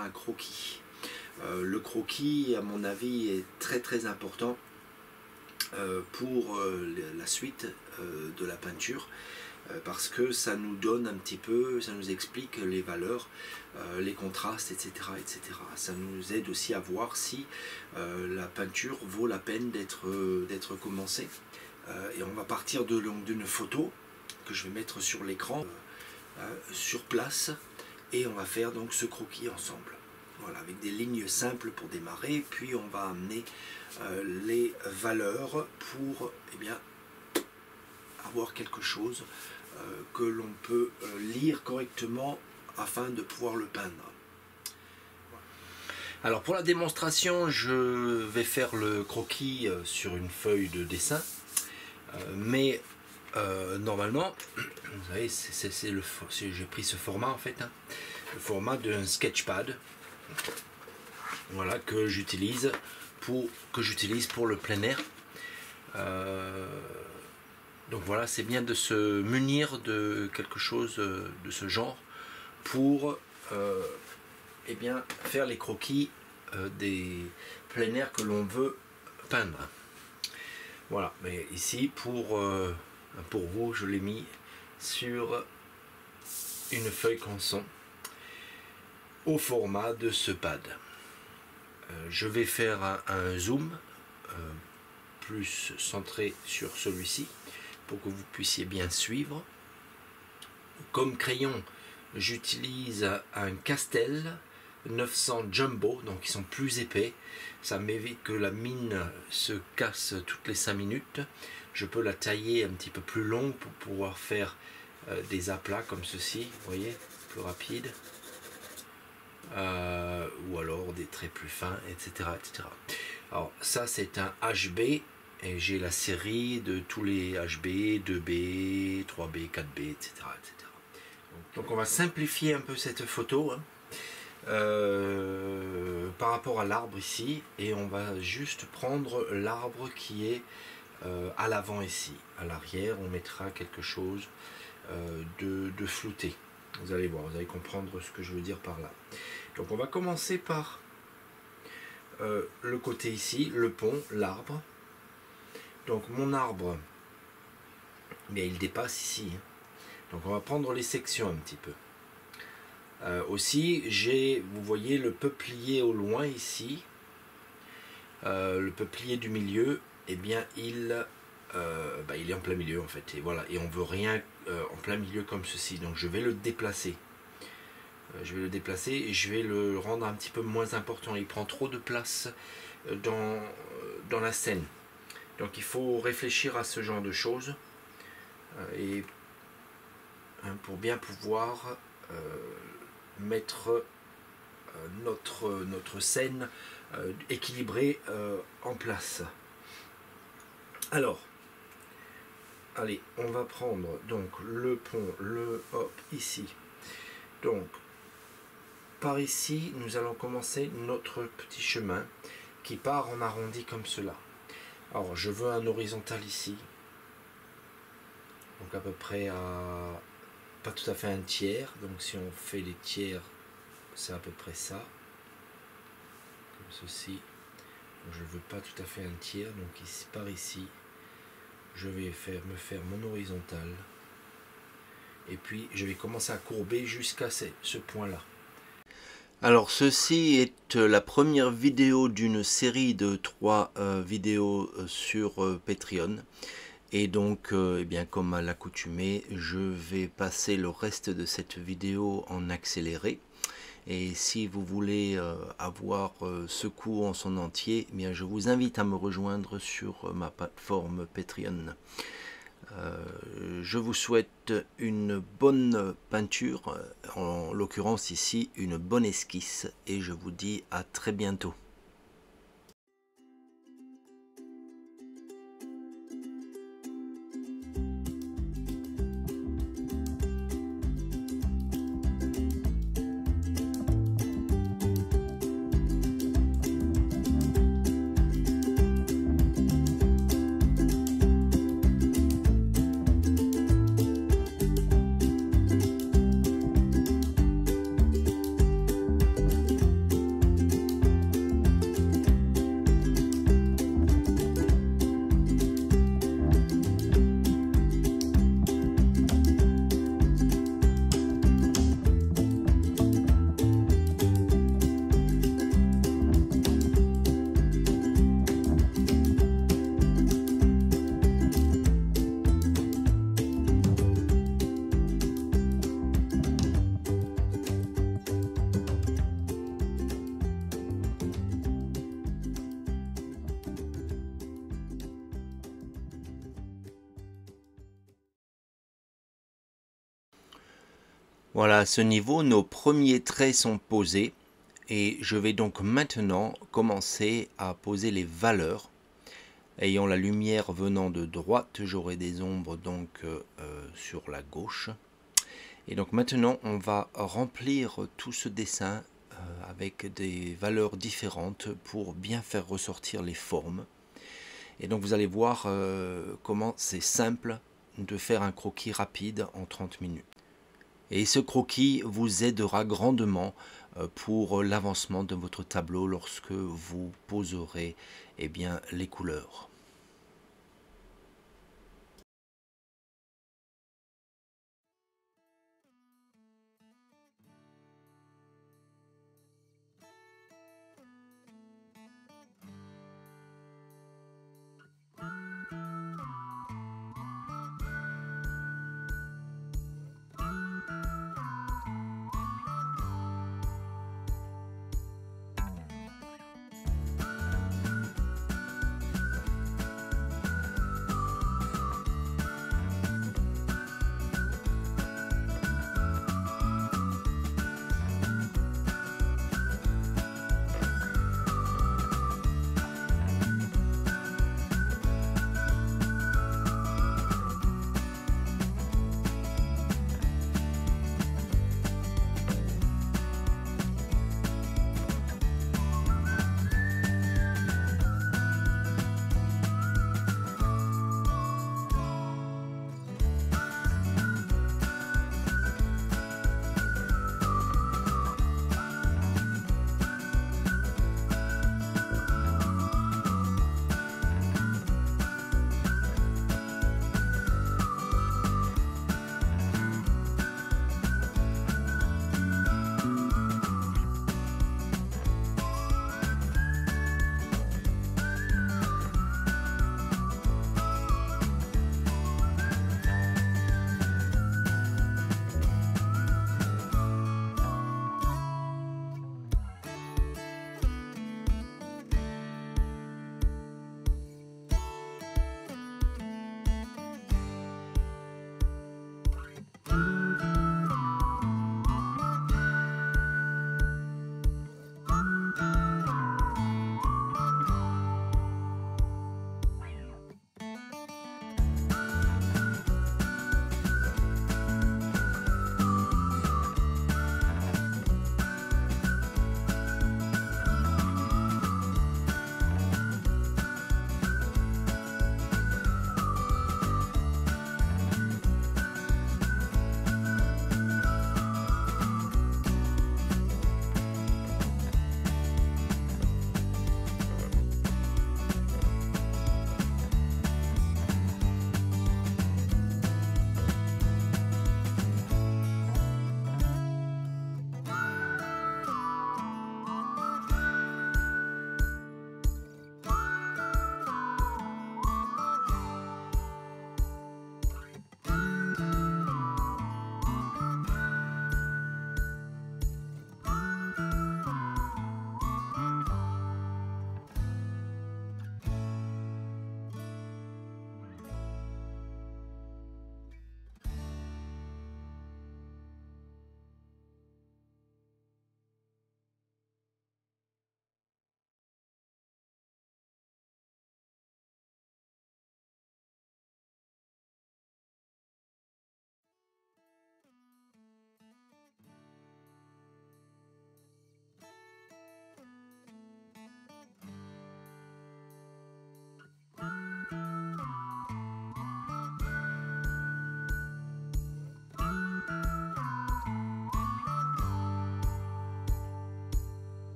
faire un croquis. Le croquis, à mon avis, est très important pour la suite de la peinture, parce que ça nous donne un petit peu, ça nous explique les valeurs, les contrastes, etc., etc. Ça nous aide aussi à voir si la peinture vaut la peine d'être commencée. Et on va partir d'une photo que je vais mettre sur l'écran, sur place, et on va faire donc ce croquis ensemble. Voilà, avec des lignes simples pour démarrer, puis on va amener les valeurs pour avoir quelque chose que l'on peut lire correctement afin de pouvoir le peindre. Alors pour la démonstration, je vais faire le croquis sur une feuille de dessin, mais normalement, vous savez, j'ai pris ce format en fait, hein, le format d'un sketchpad, voilà, que j'utilise pour le plein air. Donc voilà, c'est bien de se munir de quelque chose de ce genre pour faire les croquis des plein air que l'on veut peindre. Voilà, mais ici pour vous, je l'ai mis sur une feuille canson au format de ce pad. Je vais faire un zoom plus centré sur celui-ci pour que vous puissiez bien suivre. Comme crayon, j'utilise un Castel 900 Jumbo, donc ils sont plus épais. Ça m'évite que la mine se casse toutes les 5 minutes. Je peux la tailler un petit peu plus longue pour pouvoir faire des aplats comme ceci, vous voyez, plus rapide. Ou alors des traits plus fins, etc., etc. Alors ça c'est un HB, et j'ai la série de tous les HB, 2B, 3B, 4B, etc., etc. Donc on va simplifier un peu cette photo, hein, par rapport à l'arbre ici, et on va juste prendre l'arbre qui est à l'avant ici. À l'arrière on mettra quelque chose de flouté. Vous allez voir, vous allez comprendre ce que je veux dire par là. Donc on va commencer par le côté ici, le pont, l'arbre. Donc mon arbre, mais il dépasse ici. Donc on va prendre les sections un petit peu. Aussi, vous voyez le peuplier au loin ici. Le peuplier du milieu, eh bien il est en plein milieu en fait. Et voilà, et on veut rien en plein milieu comme ceci. Donc je vais le déplacer. Je vais le déplacer et je vais le rendre un petit peu moins important. Il prend trop de place dans la scène. Donc il faut réfléchir à ce genre de choses pour bien pouvoir mettre notre scène équilibrée en place. Alors, allez, on va prendre donc le pont, ici. Donc, par ici, nous allons commencer notre petit chemin qui part en arrondi comme cela. Alors, je veux un horizontal ici. Donc, à peu près à... pas tout à fait un tiers. Donc, si on fait les tiers, c'est à peu près ça. Comme ceci. Donc, je ne veux pas tout à fait un tiers. Donc, ici, par ici, je vais me faire mon horizontal. Et puis, je vais commencer à courber jusqu'à ce point-là. Alors ceci est la première vidéo d'une série de 3 vidéos sur Patreon, et donc eh bien, comme à l'accoutumée, je vais passer le reste de cette vidéo en accéléré, et si vous voulez avoir ce cours en son entier, eh bien, je vous invite à me rejoindre sur ma plateforme Patreon. Je vous souhaite une bonne peinture, en l'occurrence ici une bonne esquisse, et je vous dis à très bientôt. Voilà, à ce niveau, nos premiers traits sont posés et je vais donc maintenant commencer à poser les valeurs. Ayant la lumière venant de droite, j'aurai des ombres donc sur la gauche. Et donc maintenant, on va remplir tout ce dessin avec des valeurs différentes pour bien faire ressortir les formes. Et donc vous allez voir comment c'est simple de faire un croquis rapide en 30 minutes. Et ce croquis vous aidera grandement pour l'avancement de votre tableau lorsque vous poserez eh bien, les couleurs.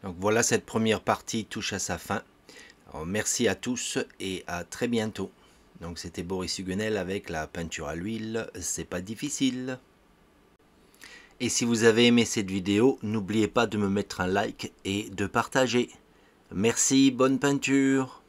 Donc voilà, cette première partie touche à sa fin. Alors, merci à tous et à très bientôt. Donc c'était Boris Huguenel avec la peinture à l'huile, c'est pas difficile. Et si vous avez aimé cette vidéo, n'oubliez pas de me mettre un like et de partager. Merci, bonne peinture!